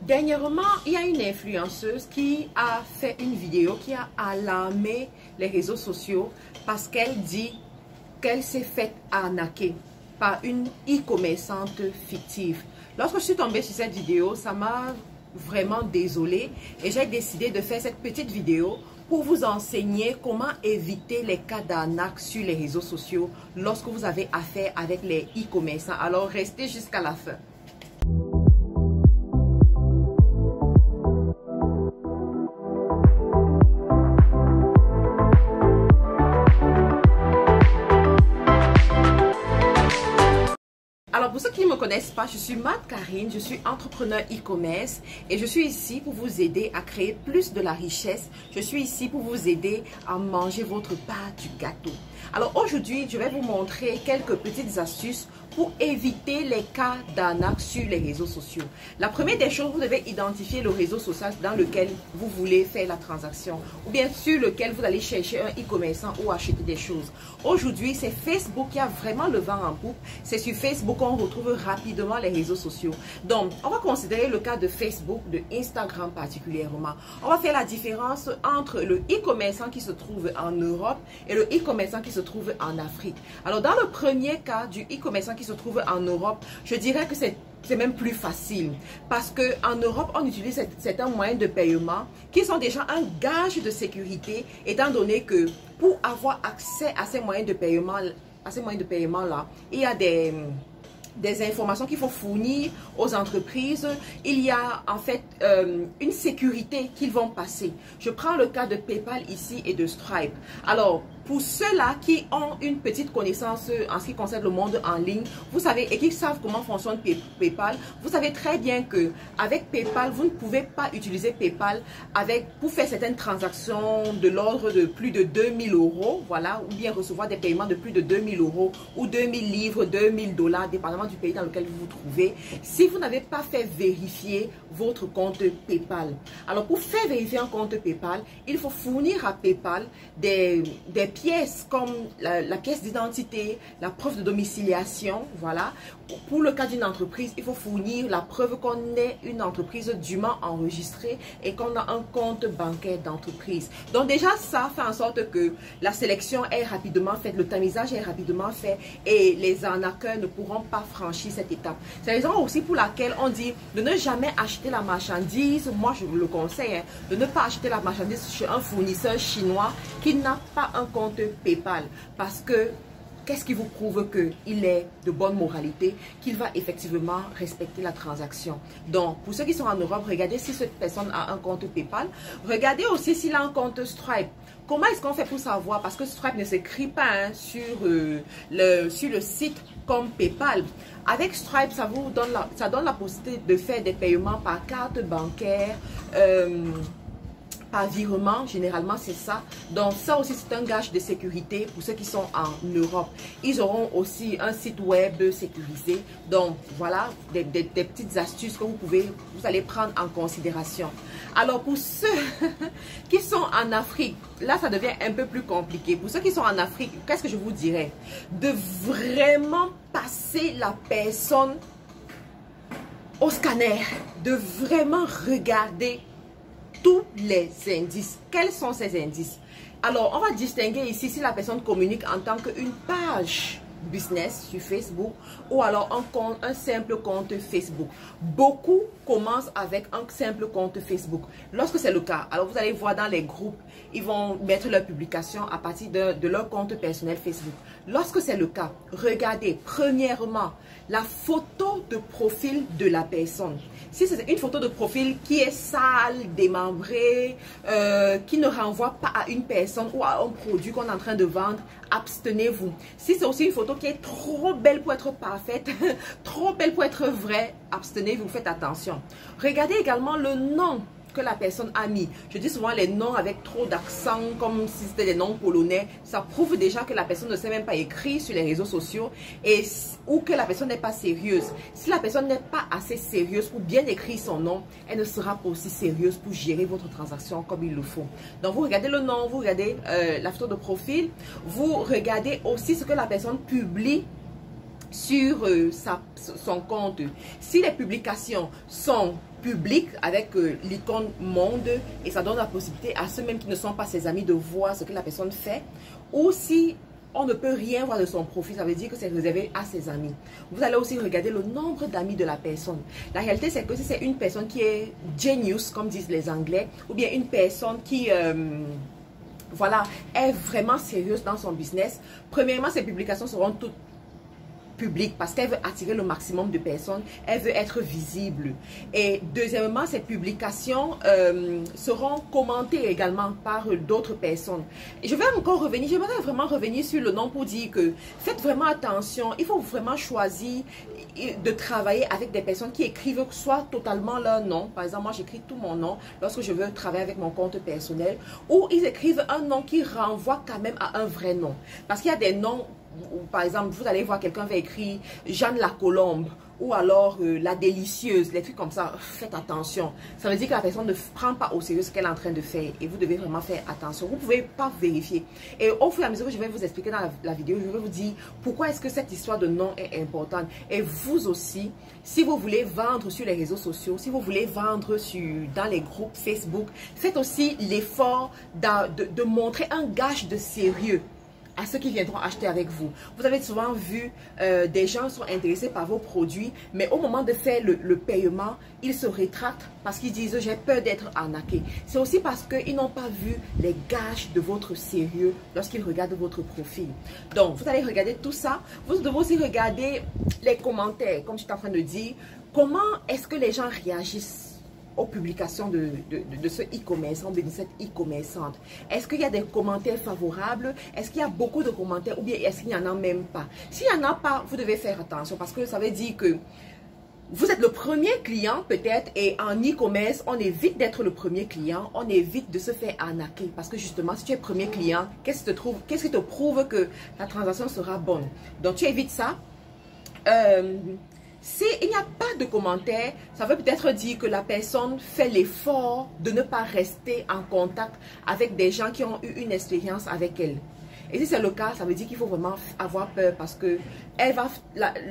Dernièrement, il y a une influenceuse qui a fait une vidéo qui a alarmé les réseaux sociaux parce qu'elle dit qu'elle s'est faite arnaquer par une e-commerçante fictive. Lorsque je suis tombée sur cette vidéo, ça m'a vraiment désolée et j'ai décidé de faire cette petite vidéo pour vous enseigner comment éviter les cas d'arnaque sur les réseaux sociaux lorsque vous avez affaire avec les e-commerçants. Alors restez jusqu'à la fin. Alors pour ceux qui ne me connaissent pas, je suis Mad Karine, je suis entrepreneur e-commerce et je suis ici pour vous aider à créer plus de la richesse. Je suis ici pour vous aider à manger votre part du gâteau. Alors aujourd'hui, je vais vous montrer quelques petites astuces pour éviter les cas d'arnaque sur les réseaux sociaux. La première des choses, vous devez identifier le réseau social dans lequel vous voulez faire la transaction ou bien sur lequel vous allez chercher un e-commerçant ou acheter des choses. Aujourd'hui, c'est Facebook qui a vraiment le vent en poupe. C'est sur Facebook qu'on retrouve rapidement les réseaux sociaux. Donc, on va considérer le cas de Facebook, de Instagram particulièrement. On va faire la différence entre le e-commerçant qui se trouve en Europe et le e-commerçant qui se trouve en Afrique. Alors, dans le premier cas du e-commerçant qui se trouve en Europe, je dirais que c'est même plus facile parce qu'en Europe, on utilise certains moyens de paiement qui sont déjà un gage de sécurité, étant donné que pour avoir accès à ces moyens de paiement, là, il y a des informations qu'il faut fournir aux entreprises. Il y a en fait une sécurité qu'ils vont passer. Je prends le cas de PayPal ici et de Stripe. Alors, pour ceux-là qui ont une petite connaissance en ce qui concerne le monde en ligne, vous savez, et qui savent comment fonctionne PayPal, vous savez très bien que avec PayPal, vous ne pouvez pas utiliser PayPal pour faire certaines transactions de l'ordre de plus de 2000 €, voilà, ou bien recevoir des paiements de plus de 2000 € ou 2000 livres, 2000 $, dépendamment du pays dans lequel vous vous trouvez, si vous n'avez pas fait vérifier votre compte PayPal. Alors, pour faire vérifier un compte PayPal, il faut fournir à PayPal des pièces comme la pièce d'identité, la preuve de domiciliation, voilà. Pour le cas d'une entreprise, il faut fournir la preuve qu'on est une entreprise dûment enregistrée et qu'on a un compte bancaire d'entreprise. Donc déjà, ça fait en sorte que la sélection est rapidement faite, le tamisage est rapidement fait et les arnaqueurs ne pourront pas franchir cette étape. C'est la raison aussi pour laquelle on dit de ne jamais acheter la marchandise, moi je vous le conseille, hein, de ne pas acheter la marchandise chez un fournisseur chinois qui n'a pas un compte PayPal, parce que qu'est-ce qui vous prouve qu'il est de bonne moralité, qu'il va effectivement respecter la transaction? Donc, pour ceux qui sont en Europe, regardez si cette personne a un compte PayPal. Regardez aussi s'il a un compte Stripe. Comment est-ce qu'on fait pour savoir? Parce que Stripe ne s'écrit pas sur le site comme PayPal. Avec Stripe, ça donne la possibilité de faire des paiements par carte bancaire, par virement, généralement c'est ça. Donc ça aussi c'est un gage de sécurité pour ceux qui sont en Europe. Ils auront aussi un site web sécurisé. Donc voilà des petites astuces que vous allez prendre en considération. Alors pour ceux qui sont en Afrique, là ça devient un peu plus compliqué. Pour ceux qui sont en Afrique, qu'est-ce que je vous dirais? De vraiment passer la personne au scanner, de vraiment regarder tous les indices. Quels sont ces indices? Alors, on va distinguer ici si la personne communique en tant qu'une page business sur Facebook ou alors un simple compte Facebook. Beaucoup commencent avec un simple compte Facebook. Lorsque c'est le cas, alors vous allez voir dans les groupes, ils vont mettre leurs publications à partir de leur compte personnel Facebook. Lorsque c'est le cas, regardez premièrement la photo de profil de la personne. Si c'est une photo de profil qui est sale, démembrée, qui ne renvoie pas à une personne ou à un produit qu'on est en train de vendre, abstenez-vous. Si c'est aussi une photo qui est trop belle pour être parfaite, trop belle pour être vraie, abstenez-vous, faites attention. Regardez également le nom que la personne a mis. Je dis souvent les noms avec trop d'accent, comme si c'était des noms polonais. Ça prouve déjà que la personne ne sait même pas écrire sur les réseaux sociaux ou que la personne n'est pas sérieuse. Si la personne n'est pas assez sérieuse pour bien écrire son nom, elle ne sera pas aussi sérieuse pour gérer votre transaction comme il le faut. Donc vous regardez le nom, vous regardez la photo de profil, vous regardez aussi ce que la personne publie sur son compte. Si les publications sont public avec l'icône monde, et ça donne la possibilité à ceux même qui ne sont pas ses amis de voir ce que la personne fait. Ou si on ne peut rien voir de son profil, ça veut dire que c'est réservé à ses amis. Vous allez aussi regarder le nombre d'amis de la personne. La réalité, c'est que si c'est une personne qui est genius, comme disent les Anglais, ou bien une personne qui voilà, est vraiment sérieuse dans son business, premièrement, ses publications seront toutes public parce qu'elle veut attirer le maximum de personnes, elle veut être visible. Et deuxièmement, ces publications seront commentées également par d'autres personnes. Et je vais encore revenir, j'aimerais vraiment revenir sur le nom pour dire que faites vraiment attention, il faut vraiment choisir de travailler avec des personnes qui écrivent soit totalement leur nom. Par exemple, moi j'écris tout mon nom lorsque je veux travailler avec mon compte personnel, ou ils écrivent un nom qui renvoie quand même à un vrai nom. Parce qu'il y a des noms, par exemple, vous allez voir quelqu'un va écrire Jeanne la Colombe ou alors la délicieuse, les trucs comme ça. Faites attention. Ça veut dire que la personne ne prend pas au sérieux ce qu'elle est en train de faire et vous devez vraiment faire attention. Vous ne pouvez pas vérifier. Et au fur et à mesure que je vais vous expliquer dans la vidéo, je vais vous dire pourquoi est-ce que cette histoire de nom est importante. Et vous aussi, si vous voulez vendre sur les réseaux sociaux, si vous voulez vendre dans les groupes Facebook, faites aussi l'effort de montrer un gage de sérieux à ceux qui viendront acheter avec vous. Vous avez souvent vu des gens sont intéressés par vos produits, mais au moment de faire le paiement, ils se rétractent parce qu'ils disent j'ai peur d'être arnaqué. C'est aussi parce qu'ils n'ont pas vu les gages de votre sérieux lorsqu'ils regardent votre profil. Donc, vous allez regarder tout ça. Vous devez aussi regarder les commentaires, comme je suis en train de dire. Comment est-ce que les gens réagissent aux publications de ce e-commerçant, de cette e-commerçante? Est-ce qu'il y a des commentaires favorables? Est-ce qu'il y a beaucoup de commentaires ou bien est-ce qu'il n'y en a même pas? S'il n'y en a pas, vous devez faire attention parce que ça veut dire que vous êtes le premier client peut-être, et en e-commerce, on évite d'être le premier client, on évite de se faire arnaquer parce que justement, si tu es premier client, qu'est-ce qui te prouve que la transaction sera bonne? Donc, tu évites ça. S'il n'y a pas de commentaires, ça veut peut-être dire que la personne fait l'effort de ne pas rester en contact avec des gens qui ont eu une expérience avec elle. Et si c'est le cas, ça veut dire qu'il faut vraiment avoir peur parce que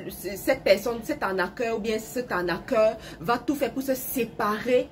cette personne, cet arnaqueur ou bien cet arnaqueur va tout faire pour se séparer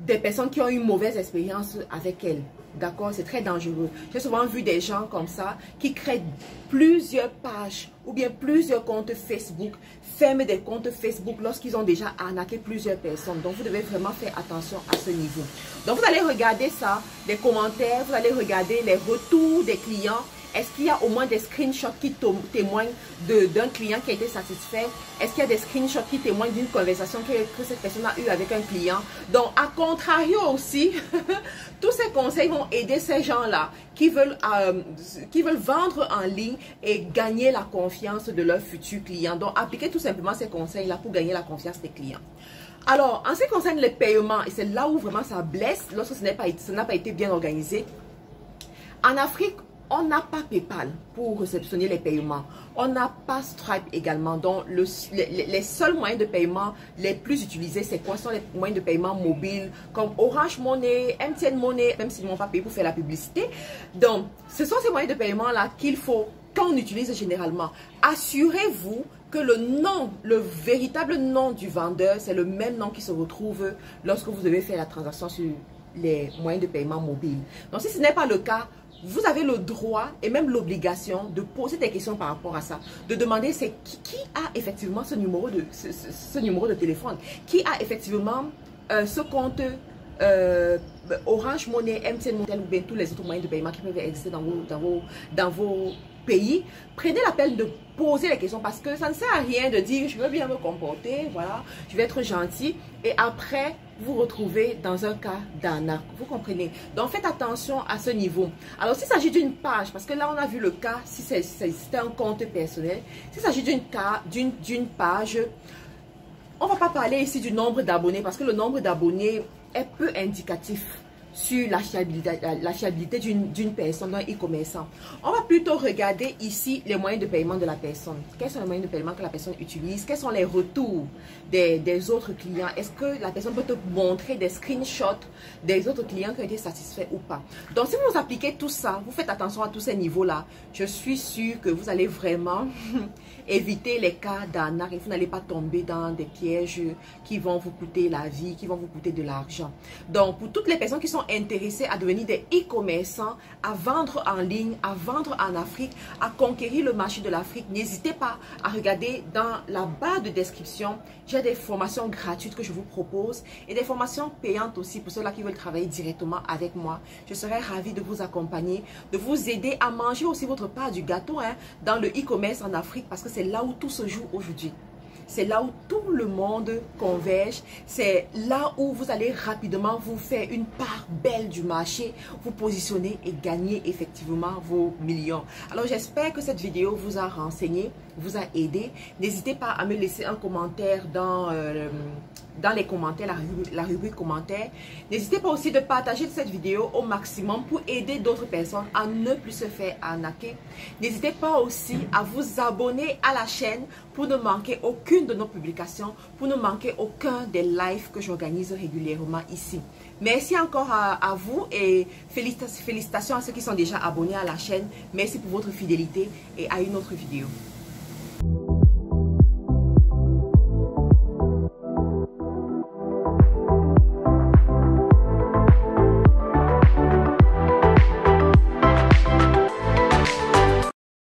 des personnes qui ont eu une mauvaise expérience avec elle. D'accord? C'est très dangereux. J'ai souvent vu des gens comme ça qui créent plusieurs pages ou bien plusieurs comptes Facebook, ferment des comptes Facebook lorsqu'ils ont déjà arnaqué plusieurs personnes. Donc, vous devez vraiment faire attention à ce niveau. Donc, vous allez regarder ça, les commentaires, vous allez regarder les retours des clients. Est-ce qu'il y a au moins des screenshots qui témoignent d'un client qui a été satisfait? Est-ce qu'il y a des screenshots qui témoignent d'une conversation que cette personne a eue avec un client? Donc, à contrario aussi, tous ces conseils vont aider ces gens-là qui veulent vendre en ligne et gagner la confiance de leurs futurs clients. Donc, appliquez tout simplement ces conseils-là pour gagner la confiance des clients. Alors, en ce qui concerne les paiements, et c'est là où vraiment ça blesse lorsque ça n'a pas été bien organisé. En Afrique, on n'a pas PayPal pour réceptionner les paiements. On n'a pas Stripe également. Donc, les seuls moyens de paiement les plus utilisés, c'est quoi? Ce sont les moyens de paiement mobiles comme Orange Money, MTN Money, même s'ils ne m'ont pas payé pour faire la publicité. Donc, ce sont ces moyens de paiement-là qu'il faut, qu'on utilise généralement. Assurez-vous que le nom, le véritable nom du vendeur, c'est le même nom qui se retrouve lorsque vous devez faire la transaction sur les moyens de paiement mobiles. Donc, si ce n'est pas le cas, vous avez le droit et même l'obligation de poser des questions par rapport à ça. De demander c'est qui a effectivement ce numéro de téléphone. Qui a effectivement ce compte Orange Money, MTN Money ou bien tous les autres moyens de paiement qui peuvent exister dans vos pays. Prenez la peine de poser les questions parce que ça ne sert à rien de dire je veux bien me comporter, voilà, je vais être gentil et après vous retrouvez dans un cas d'arnaque. Vous comprenez? Donc faites attention à ce niveau. Alors s'il s'agit d'une page, parce que là on a vu le cas, si c'est un compte personnel, s'il s'agit d'une page, on ne va pas parler ici du nombre d'abonnés parce que le nombre d'abonnés est peu indicatif sur la fiabilité d'une personne, d'un e-commerçant. On va plutôt regarder ici les moyens de paiement de la personne. Quels sont les moyens de paiement que la personne utilise? Quels sont les retours des autres clients? Est-ce que la personne peut te montrer des screenshots des autres clients qui ont été satisfaits ou pas? Donc, si vous appliquez tout ça, vous faites attention à tous ces niveaux-là, je suis sûre que vous allez vraiment éviter les cas d'arnaque et vous n'allez pas tomber dans des pièges qui vont vous coûter la vie, qui vont vous coûter de l'argent. Donc, pour toutes les personnes qui sont intéressés à devenir des e-commerçants, à vendre en ligne, à vendre en Afrique, à conquérir le marché de l'Afrique, n'hésitez pas à regarder dans la barre de description. J'ai des formations gratuites que je vous propose et des formations payantes aussi pour ceux-là qui veulent travailler directement avec moi. Je serai ravie de vous accompagner, de vous aider à manger aussi votre part du gâteau dans le e-commerce en Afrique parce que c'est là où tout se joue aujourd'hui. C'est là où tout le monde converge. C'est là où vous allez rapidement vous faire une part belle du marché, vous positionner et gagner effectivement vos millions. Alors j'espère que cette vidéo vous a renseigné, vous a aidé. N'hésitez pas à me laisser un commentaire dans les commentaires, la rubrique commentaires. N'hésitez pas aussi de partager cette vidéo au maximum pour aider d'autres personnes à ne plus se faire arnaquer. N'hésitez pas aussi à vous abonner à la chaîne pour ne manquer aucune de nos publications, pour ne manquer aucun des lives que j'organise régulièrement ici. Merci encore à vous et félicitations à ceux qui sont déjà abonnés à la chaîne. Merci pour votre fidélité et à une autre vidéo.